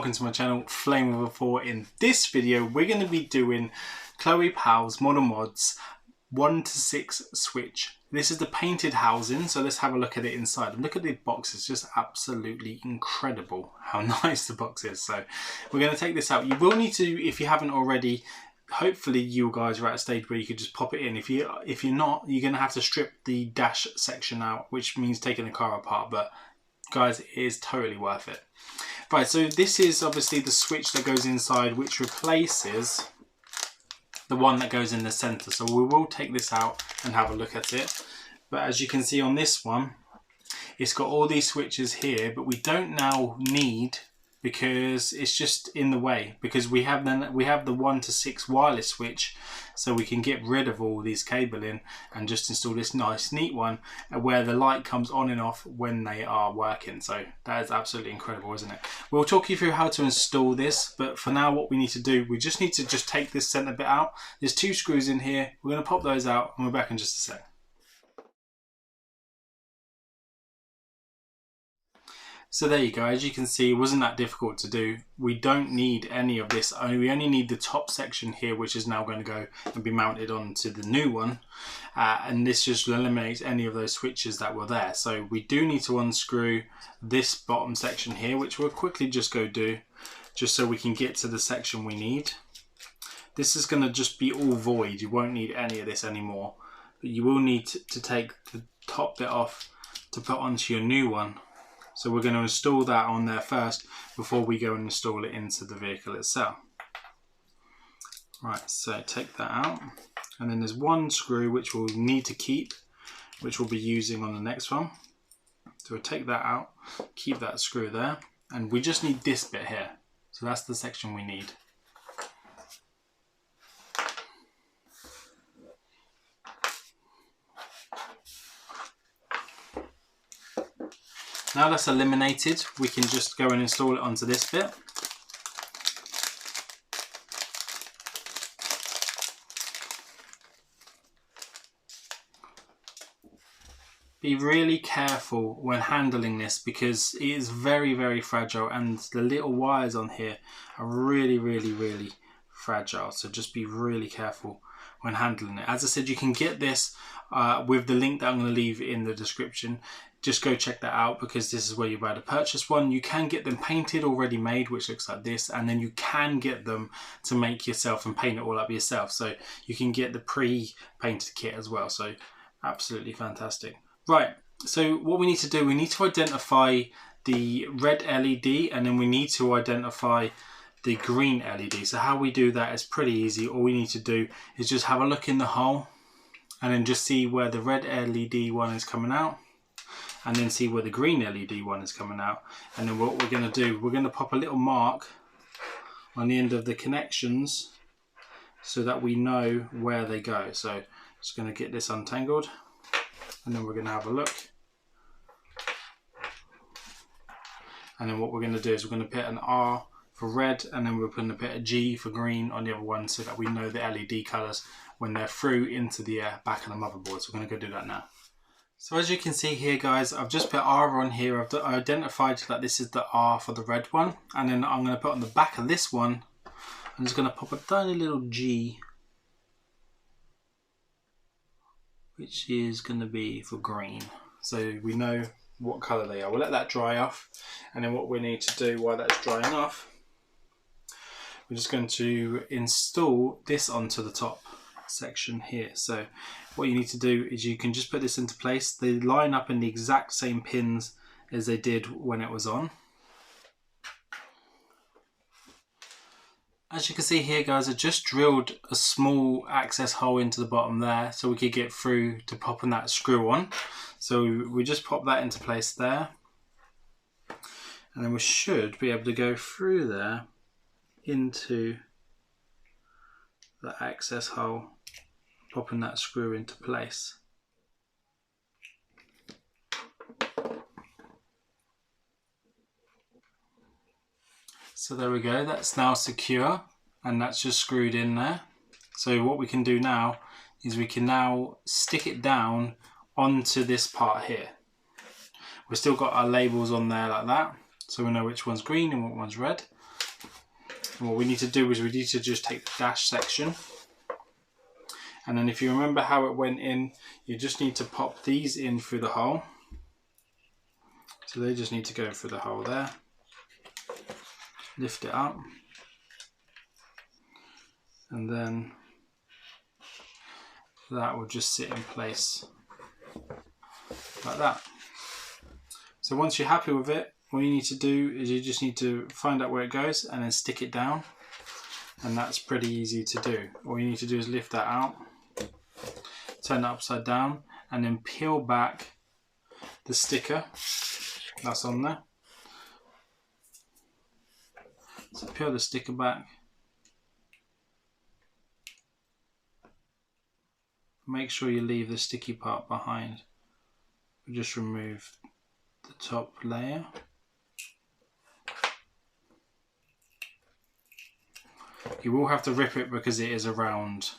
welcome to my channel Flame with a 4. In this video we're going to be doing Chloe Powell's Model Modz 1 to 6 switch. This is the painted housing, so let's have a look at it inside. And look at the box, it's just absolutely incredible how nice the box is. So we're going to take this out. You will need to, if you haven't already, hopefully you guys are at a stage where you could just pop it in. If you're not, you're going to have to strip the dash section out, which means taking the car apart, but guys, it is totally worth it. Right, so this is obviously the switch that goes inside, which replaces the one that goes in the center. So we will take this out and have a look at it. But as you can see on this one, it's got all these switches here, but we don't now need, because it's just in the way, because we have the 1 to 6 wireless switch, so we can get rid of all these cabling and just install this nice neat one where the light comes on and off when they are working. So that is absolutely incredible, isn't it? We'll talk you through how to install this, but for now what we need to do, we just need to take this center bit out. There's 2 screws in here. We're going to pop those out and we're back in just a sec. So there you go, as you can see, it wasn't that difficult to do. We don't need any of this, we only need the top section here, which is now going to go and be mounted onto the new one. And this just eliminates any of those switches that were there. So we do need to unscrew this bottom section here, which we'll quickly just go do, just so we can get to the section we need. This is going to just be all void, you won't need any of this anymore. But you will need to take the top bit off to put onto your new one. So we're going to install that on there first before we go and install it into the vehicle itself. Right, so take that out. And then there's 1 screw which we'll need to keep, which we'll be using on the next one. So we'll take that out, keep that screw there. And we just need this bit here. So that's the section we need. Now that's eliminated, we can just go and install it onto this bit. Be really careful when handling this because it is very, very fragile, and the little wires on here are really, really, really fragile. So just be really careful when handling it. As I said, you can get this with the link that I'm going to leave in the description. Just go check that out because this is where you're about to purchase one. You can get them painted already made, which looks like this, and then you can get them to make yourself and paint it all up yourself. So you can get the pre-painted kit as well. So absolutely fantastic. Right, so what we need to do, we need to identify the red LED and then we need to identify the green LED. So how we do that is pretty easy. All we need to do is just have a look in the hole and then just see where the red LED one is coming out, and then see where the green LED one is coming out. And then what we're going to do, we're going to pop a little mark on the end of the connections so that we know where they go. So just going to get this untangled and then we're going to have a look. And then what we're going to do is we're going to put an R for red, and then we're going to put a G for green on the other one so that we know the LED colours when they're through into the back of the motherboard. So we're going to go do that now. So as you can see here guys, I've just put R on here. I've identified that this is the R for the red one, and then I'm going to put on the back of this one, I'm just going to pop a tiny little G, which is going to be for green. So we know what colour they are. We'll let that dry off, and then what we need to do while that's drying off, we're just going to install this onto the top section here. So what you need to do is you can just put this into place. They line up in the exact same pins as they did when it was on. As you can see here guys, I just drilled a small access hole into the bottom there so we could get through to popping that screw on. So we just pop that into place there, and then we should be able to go through there into the access hole, popping that screw into place. So there we go, that's now secure and that's just screwed in there. So what we can do now is we can now stick it down onto this part here. We've still got our labels on there like that, so we know which one's green and what one's red. And what we need to do is we need to just take the dash section, and then if you remember how it went in, you just need to pop these in through the hole. So they just need to go through the hole there. Lift it up, and then that will just sit in place like that. So once you're happy with it, all you need to do is you just need to find out where it goes and then stick it down, and that's pretty easy to do. All you need to do is lift that out, turn it upside down, and then peel back the sticker that's on there. So peel the sticker back, make sure you leave the sticky part behind. Just remove the top layer. You will have to rip it because it is around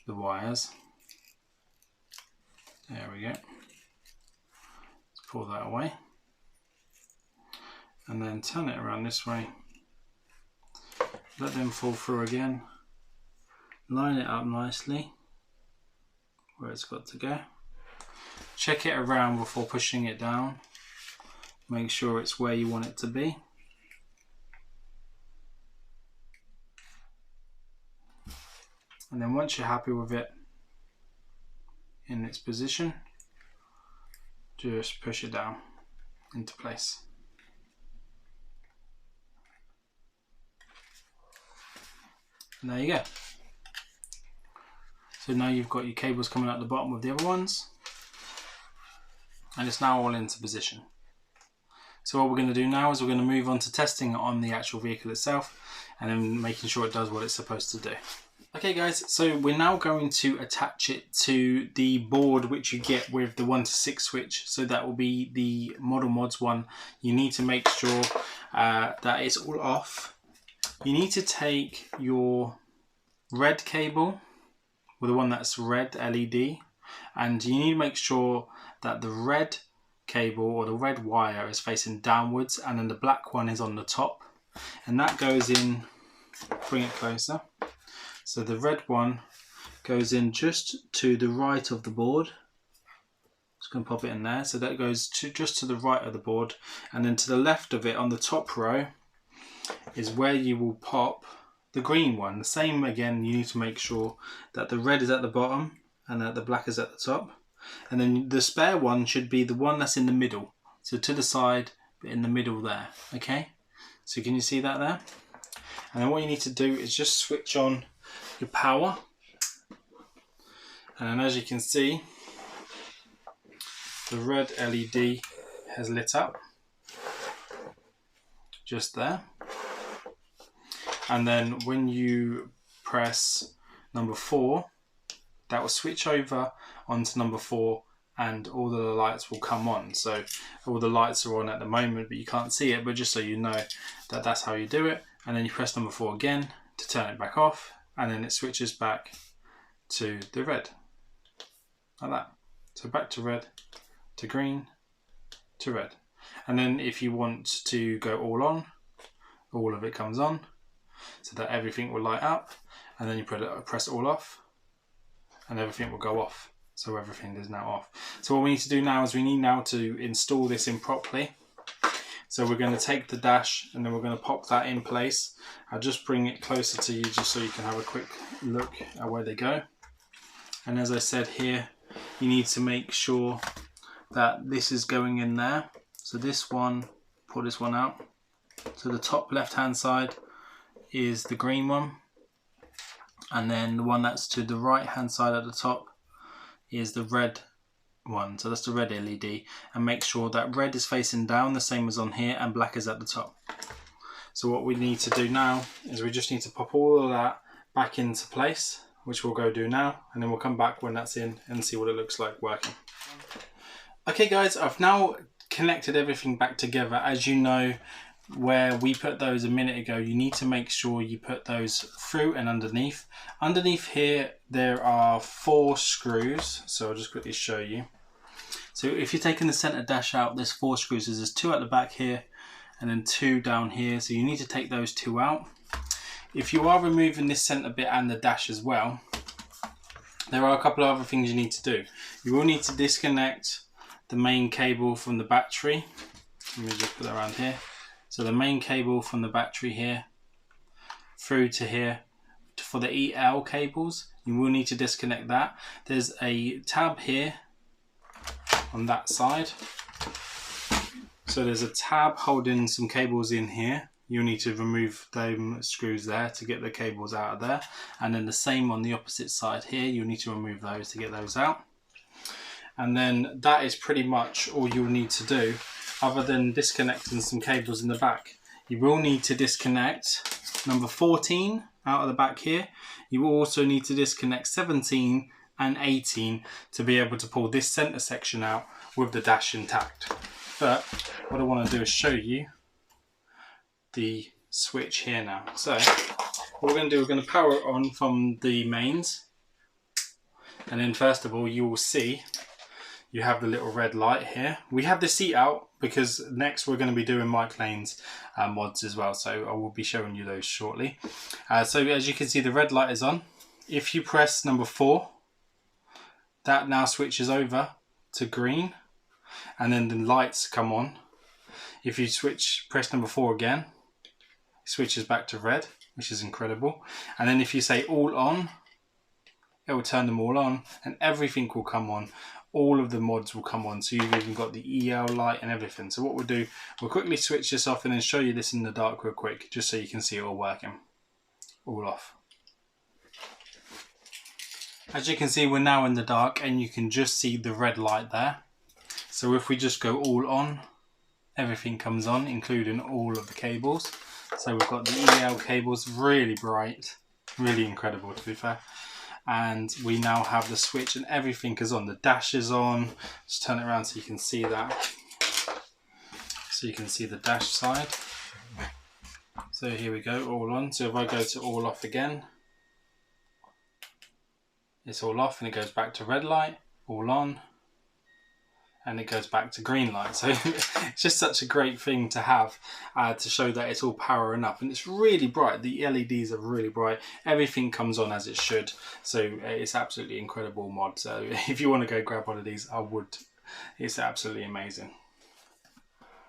the wires. There we go. Let's pull that away. And then turn it around this way. Let them fall through again. Line it up nicely where it's got to go. Check it around before pushing it down. Make sure it's where you want it to be. And then once you're happy with it in its position, just push it down into place. And there you go. So now you've got your cables coming out the bottom of the other ones, and it's now all into position. So what we're going to do now is we're going to move on to testing it on the actual vehicle itself, and then making sure it does what it's supposed to do. Okay guys, so we're now going to attach it to the board which you get with the 1 to 6 switch. So that will be the Model Modz one. You need to make sure that it's all off. You need to take your red cable, or the one that's red LED, and you need to make sure that the red cable or the red wire is facing downwards, and then the black one is on the top, and that goes in, bring it closer. So the red one goes in just to the right of the board. Just going to pop it in there. So that goes just to the right of the board, and then to the left of it on the top row is where you will pop the green one. The same again, you need to make sure that the red is at the bottom and that the black is at the top. And then the spare one should be the one that's in the middle. So to the side, but in the middle there. Okay? So can you see that there? And then what you need to do is just switch on your power. And then as you can see, the red LED has lit up. Just there. And then when you press number 4, that will switch over onto number 4, and all the lights will come on. So all the lights are on at the moment, but you can't see it, but just so you know that that's how you do it. And then you press number 4 again to turn it back off, and then it switches back to the red, like that. So back to red, to green, to red. And then if you want to go all on, all of it comes on, so that everything will light up, and then you press all off, and everything will go off. So everything is now off. So what we need to do now is we need now to install this in properly. So we're going to take the dash, and then we're going to pop that in place. I'll just bring it closer to you just so you can have a quick look at where they go. And as I said here, you need to make sure that this is going in there. So this one, pull this one out. So the top left hand side is the green one, and then the one that's to the right hand side at the top is the red one. So that's the red LED, and make sure that red is facing down the same as on here, and black is at the top. So what we need to do now is we just need to pop all of that back into place, which we'll go do now, and then we'll come back when that's in and see what it looks like working. Okay guys, I've now connected everything back together. As you know, where we put those a minute ago, you need to make sure you put those through and underneath. Underneath here there are 4 screws, so I'll just quickly show you. So if you're taking the center dash out, there's 4 screws. There's 2 at the back here, and then 2 down here. So you need to take those 2 out. If you are removing this centre bit and the dash as well, there are a couple of other things you need to do. You will need to disconnect the main cable from the battery. Let me just put that around here. So the main cable from the battery here through to here for the EL cables, you will need to disconnect that. There's a tab here on that side. So there's a tab holding some cables in here. You'll need to remove those screws there to get the cables out of there. And then the same on the opposite side here. You'll need to remove those to get those out. And then that is pretty much all you'll need to do, other than disconnecting some cables in the back. You will need to disconnect number 14 out of the back here. You will also need to disconnect 17 and 18 to be able to pull this center section out with the dash intact. But what I want to do is show you the switch here now. So what we're going to do, we're going to power it on from the mains, and then first of all you will see you have the little red light here. We have the seat out because next we're going to be doing Mike Lane's mods as well, so I will be showing you those shortly. So as you can see, the red light is on. If you press number 4, that now switches over to green, and then the lights come on. If you press number 4 again, it switches back to red, which is incredible. And then if you say all on, it will turn them all on and everything will come on. All of the mods will come on, so you've even got the EL light and everything. So what we'll do, we'll quickly switch this off and then show you this in the dark real quick, just so you can see it all working. All off. As you can see, we're now in the dark and you can just see the red light there. So if we just go all on, everything comes on, including all of the cables. So we've got the EL cables, really bright, really incredible to be fair. And we now have the switch and everything is on. The dash is on. Just turn it around so you can see that. So you can see the dash side. So here we go, all on. So if I go to all off again, it's all off and it goes back to red light, all on, and it goes back to green light. So it's just such a great thing to have to show that it's all powering up, and it's really bright. The LEDs are really bright. Everything comes on as it should. So it's absolutely incredible mod. So if you want to go grab one of these, I would. It's absolutely amazing.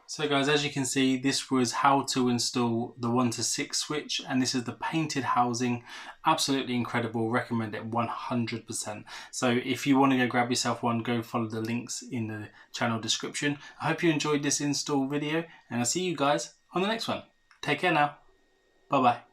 So guys, as you can see, this was how to install the 1 to 6 switch, and this is the painted housing. Absolutely incredible, recommend it 100%. So if you want to go grab yourself one, go follow the links in the channel description. I hope you enjoyed this install video, and I'll see you guys on the next one. Take care now, bye bye.